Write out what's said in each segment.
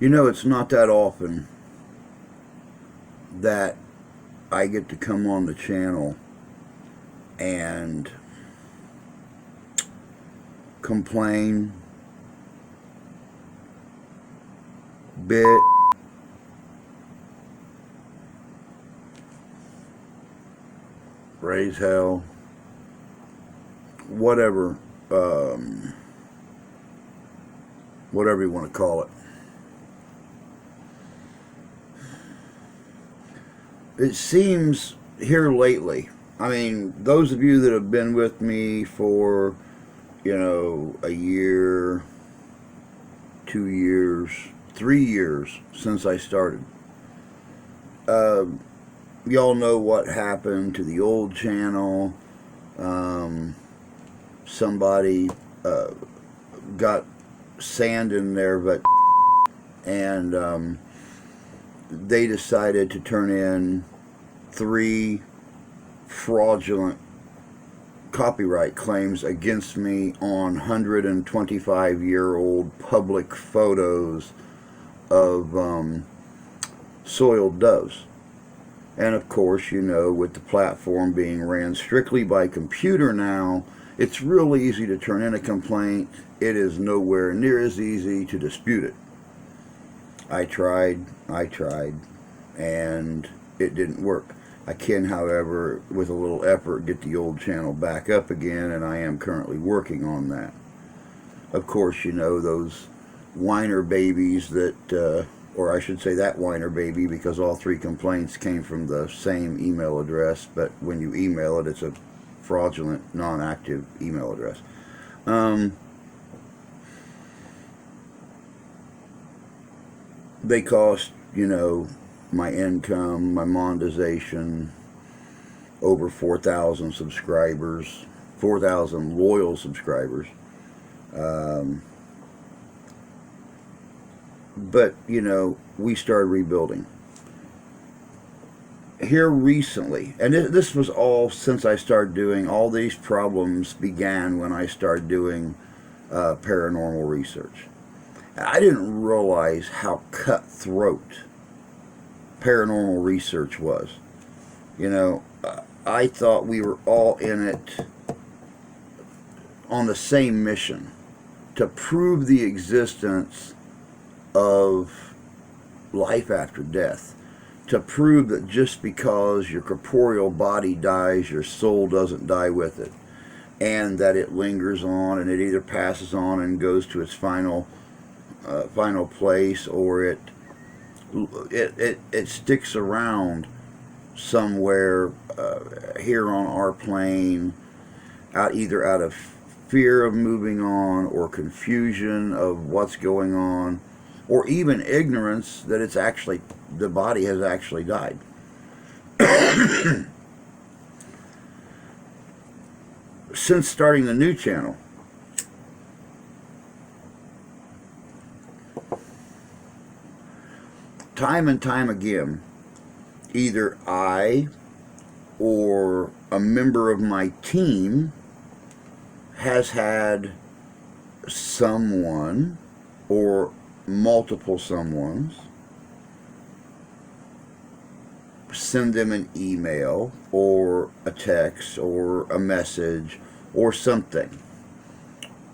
You know, it's not that often that I get to come on the channel and complain, bit, raise hell, whatever, whatever you want to call it. It seems here lately, I mean, those of you that have been with me for, you know, a year, 2 years, 3 years since I started, y'all know what happened to the old channel. Somebody got sand in there, but and they decided to turn in 3 fraudulent copyright claims against me on 125-year-old public photos of soiled doves. And of course, you know, with the platform being ran strictly by computer now, it's real easy to turn in a complaint. It is nowhere near as easy to dispute it. I tried, and it didn't work. I can, however, with a little effort, get the old channel back up again, and I am currently working on that. Of course, you know, those whiner babies that, or I should say that whiner baby, because all 3 complaints came from the same email address, but when you email it, it's a fraudulent, non-active email address. They cost, you know, my income, my monetization, over 4,000 subscribers, 4,000 loyal subscribers. But, you know, we started rebuilding. Here recently, and this was all since I started doing, all these problems began when I started doing paranormal research. I didn't realize how cutthroat paranormal research was. You know, I thought we were all in it on the same mission, to prove the existence of life after death, to prove that just because your corporeal body dies, your soul doesn't die with it, and that it lingers on, and it either passes on and goes to its final place, or it sticks around somewhere here on our plane, either out of fear of moving on, or confusion of what's going on, or even ignorance that it's actually, the body has actually died. Since starting the new channel, time and time again, either I or a member of my team has had someone or multiple someones send them an email or a text or a message or something.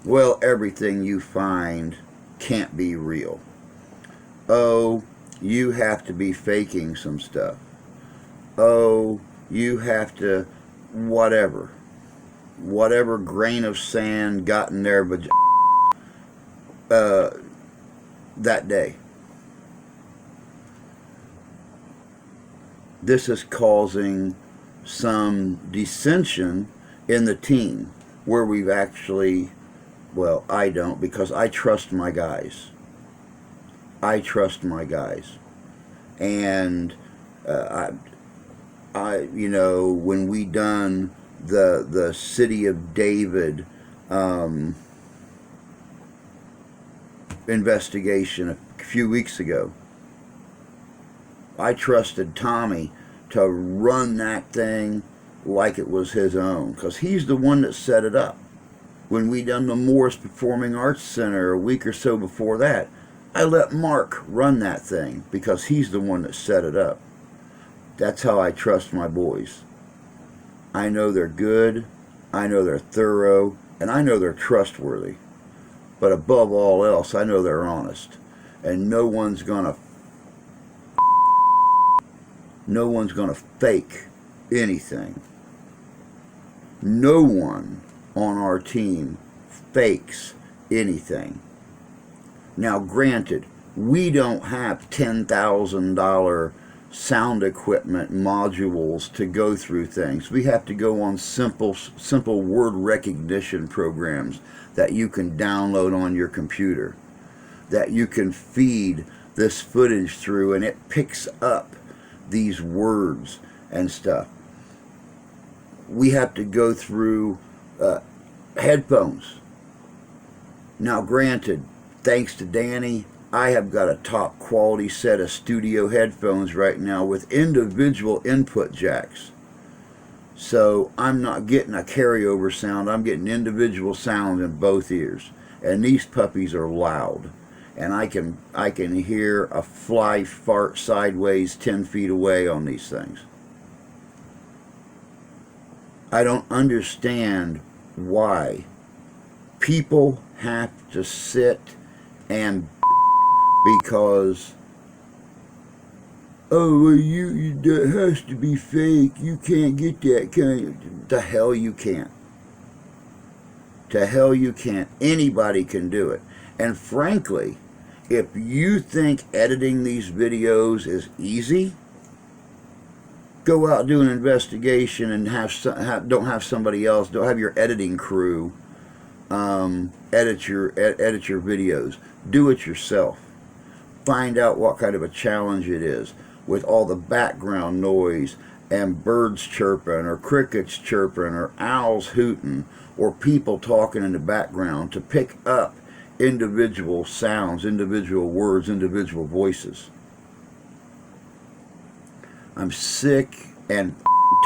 Well, everything you find can't be real. Oh, you have to be faking some stuff. Oh, you have to whatever grain of sand got in there that day. This is causing some dissension in the team, where we've actually, well, I don't, because I trust my guys. I trust my guys. And I you know, when we done the City of David investigation a few weeks ago, I trusted Tommy to run that thing like it was his own, because he's the one that set it up. When we done the Morris Performing Arts Center a week or so before that, I let Mark run that thing because he's the one that set it up. That's how I trust my boys. I know they're good, I know they're thorough, and I know they're trustworthy. But above all else, I know they're honest. And no one's gonna fake anything. No one on our team fakes anything. Now, granted, we don't have $10,000 sound equipment modules to go through things. We have to go on simple word recognition programs that you can download on your computer, that you can feed this footage through, and it picks up these words and stuff. We have to go through headphones. Now, granted, thanks to Danny, I have got a top quality set of studio headphones right now with individual input jacks. So I'm not getting a carryover sound, I'm getting individual sound in both ears. And these puppies are loud. And I can hear a fly fart sideways 10 feet away on these things. I don't understand why people have to sit and because, oh, well, that has to be fake. You can't get that kind. The hell you can't. To hell you can't. Anybody can do it. And frankly, if you think editing these videos is easy, go out and do an investigation and don't have somebody else, don't have your editing crew edit your videos. Do it yourself. Find out what kind of a challenge it is with all the background noise and birds chirping or crickets chirping or owls hooting or people talking in the background to pick up individual sounds, individual words, individual voices. I'm sick and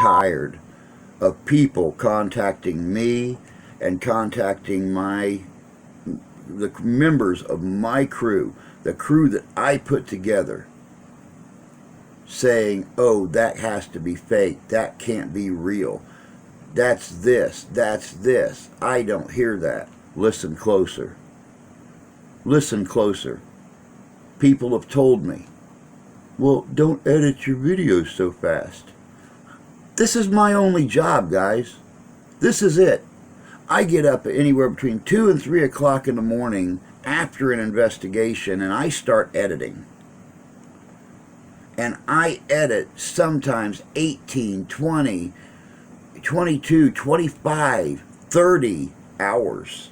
tired of people contacting me and contacting the members of my crew, the crew that I put together, saying, oh, that has to be fake, that can't be real, that's this. I don't hear that. Listen closer. Listen closer. People have told me, well, don't edit your videos so fast. This is my only job, guys. This is it. I get up anywhere between 2 and 3 o'clock in the morning after an investigation and I start editing. And I edit sometimes 18, 20, 22, 25, 30 hours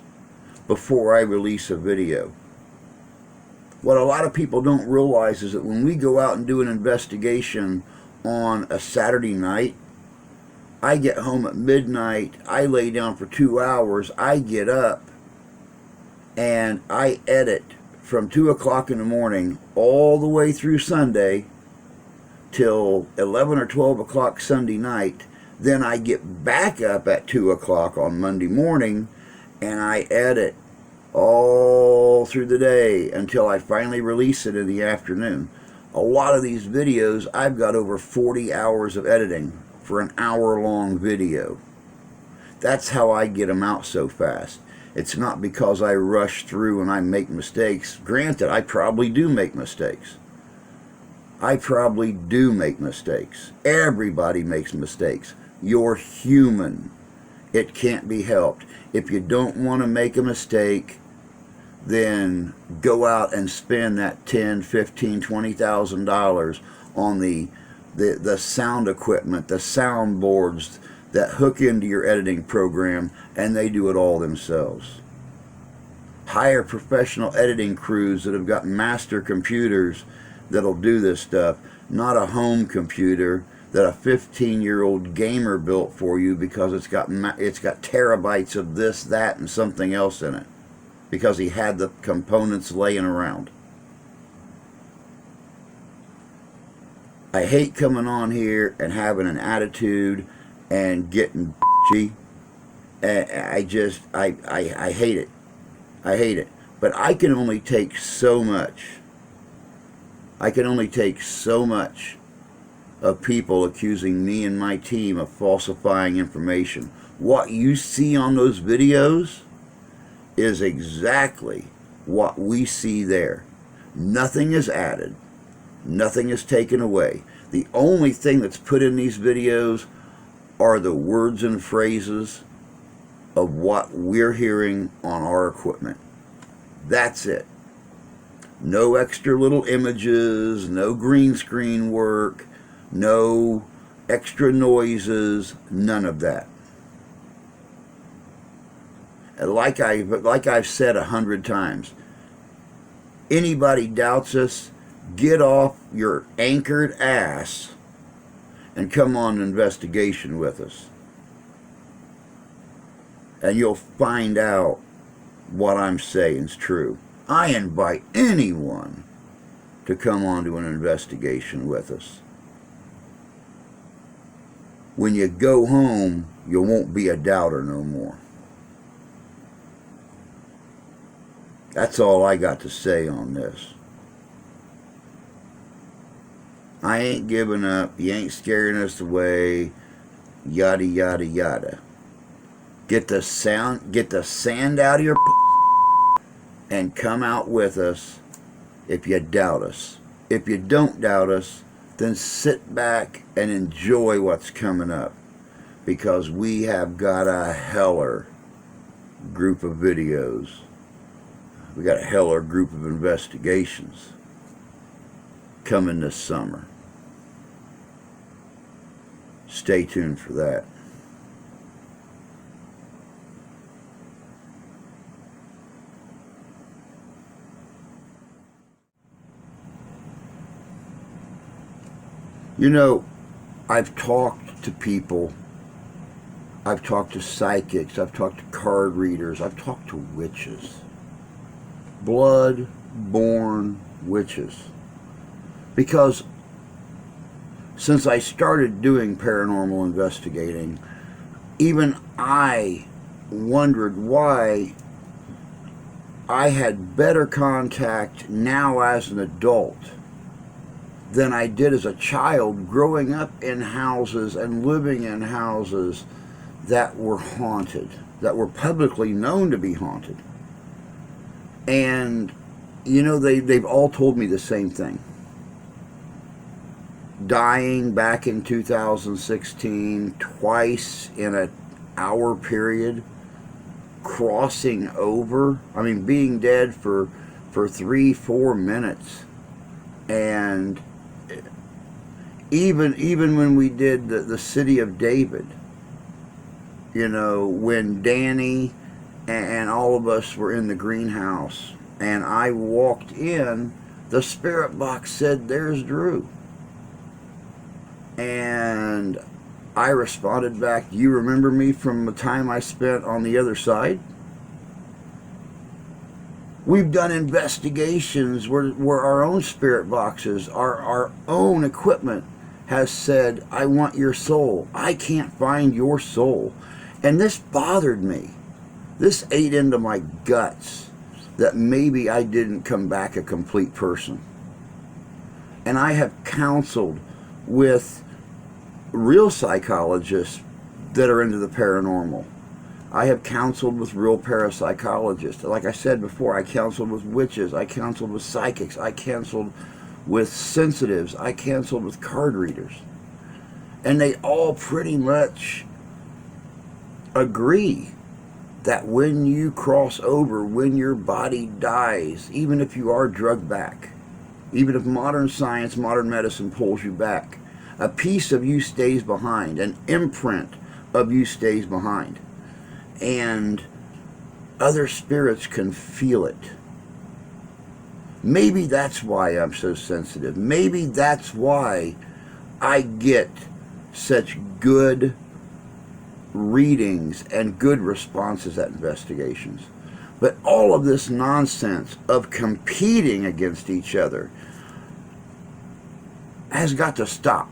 before I release a video. What a lot of people don't realize is that when we go out and do an investigation on a Saturday night, I get home at midnight, I lay down for 2 hours, I get up, and I edit from 2 o'clock in the morning all the way through Sunday till 11 or 12 o'clock Sunday night. Then I get back up at 2 o'clock on Monday morning, and I edit all through the day until I finally release it in the afternoon. A lot of these videos, I've got over 40 hours of editing for an hour-long video. That's how I get them out so fast. It's not because I rush through and I make mistakes. Granted, I probably do make mistakes. I probably do make mistakes. Everybody makes mistakes. You're human. It can't be helped. If you don't want to make a mistake, then go out and spend that $10,000, $15,000, $20,000 on the sound equipment, the sound boards that hook into your editing program, and they do it all themselves. Hire professional editing crews that have got master computers that'll do this stuff, not a home computer that a 15-year-old gamer built for you because it's got terabytes of this, that, and something else in it because he had the components laying around. I hate coming on here and having an attitude and getting bitchy. I hate it. I hate it. But I can only take so much. I can only take so much of people accusing me and my team of falsifying information. What you see on those videos is exactly what we see there. Nothing is added. Nothing is taken away. The only thing that's put in these videos are the words and phrases of what we're hearing on our equipment. That's it. No extra little images, no green screen work, no extra noises, none of that. And like I've said 100 times, anybody doubts us, get off your anchored ass and come on an investigation with us. And you'll find out what I'm saying is true. I invite anyone to come on to an investigation with us. When you go home, you won't be a doubter no more. That's all I got to say on this. I ain't giving up. You ain't scaring us away. Yada, yada, yada. Get the sand out of your and come out with us if you doubt us. If you don't doubt us, then sit back and enjoy what's coming up, because we have got a heller group of videos. We got a heller group of investigations coming this summer. Stay tuned for that. You know, I've talked to people, I've talked to psychics, I've talked to card readers, I've talked to witches. Blood-born witches. Because since I started doing paranormal investigating, even I wondered why I had better contact now as an adult than I did as a child, growing up in houses and living in houses that were haunted, that were publicly known to be haunted. And, you know, they've all told me the same thing. Dying back in 2016, twice in an hour period, crossing over, I mean, being dead for 3-4 minutes. And even when we did the City of David, you know, when Danny and all of us were in the greenhouse and I walked in, the spirit box said, "There's Drew." And I responded back, "You remember me from the time I spent on the other side?" We've done investigations where our own spirit boxes, our own equipment has said, "I want your soul. I can't find your soul." And this bothered me. This ate into my guts that maybe I didn't come back a complete person. And I have counseled with real psychologists that are into the paranormal. I have counseled with real parapsychologists. Like I said before, I counseled with witches. I counseled with psychics. I counseled with sensitives. I counseled with card readers. And they all pretty much agree that when you cross over, when your body dies, even if you are drugged back, even if modern science, modern medicine pulls you back, a piece of you stays behind, an imprint of you stays behind. And other spirits can feel it. Maybe that's why I'm so sensitive. Maybe that's why I get such good readings and good responses at investigations. But all of this nonsense of competing against each other has got to stop.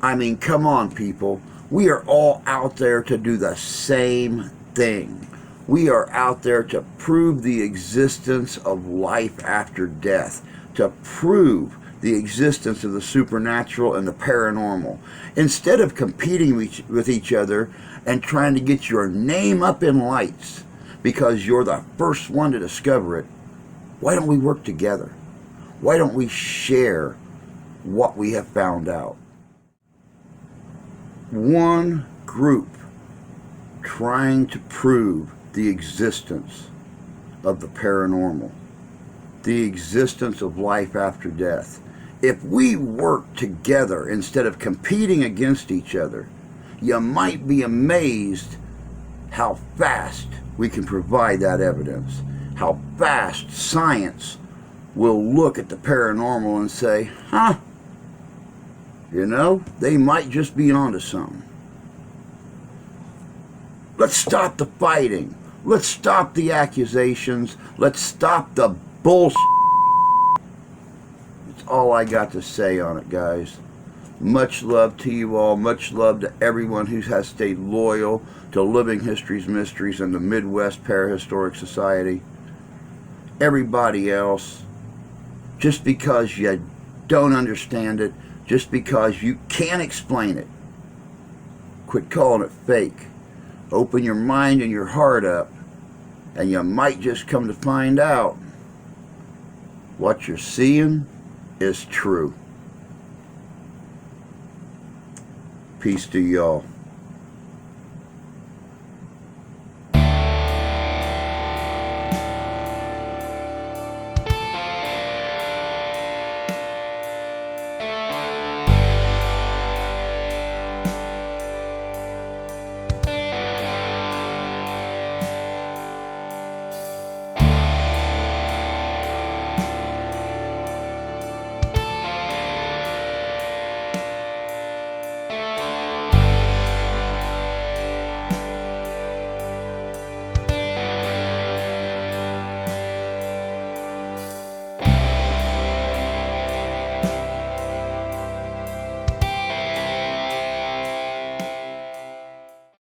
I mean, come on, people. We are all out there to do the same thing. We are out there to prove the existence of life after death, to prove the existence of the supernatural and the paranormal. Instead of competing with each other and trying to get your name up in lights because you're the first one to discover it, why don't we work together? Why don't we share what we have found out? One group trying to prove the existence of the paranormal, the existence of life after death. If we work together instead of competing against each other, you might be amazed how fast we can provide that evidence, how fast science will look at the paranormal and say, huh, you know, they might just be onto something. Let's stop the fighting. Let's stop the accusations. Let's stop the bullshit. That's all I got to say on it, guys. Much love to you all. Much love to everyone who has stayed loyal to Living History's Mysteries and the Midwest Parahistoric Society. Everybody else, just because you don't understand it, just because you can't explain it, quit calling it fake. Open your mind and your heart up, and you might just come to find out what you're seeing is true. Peace to y'all.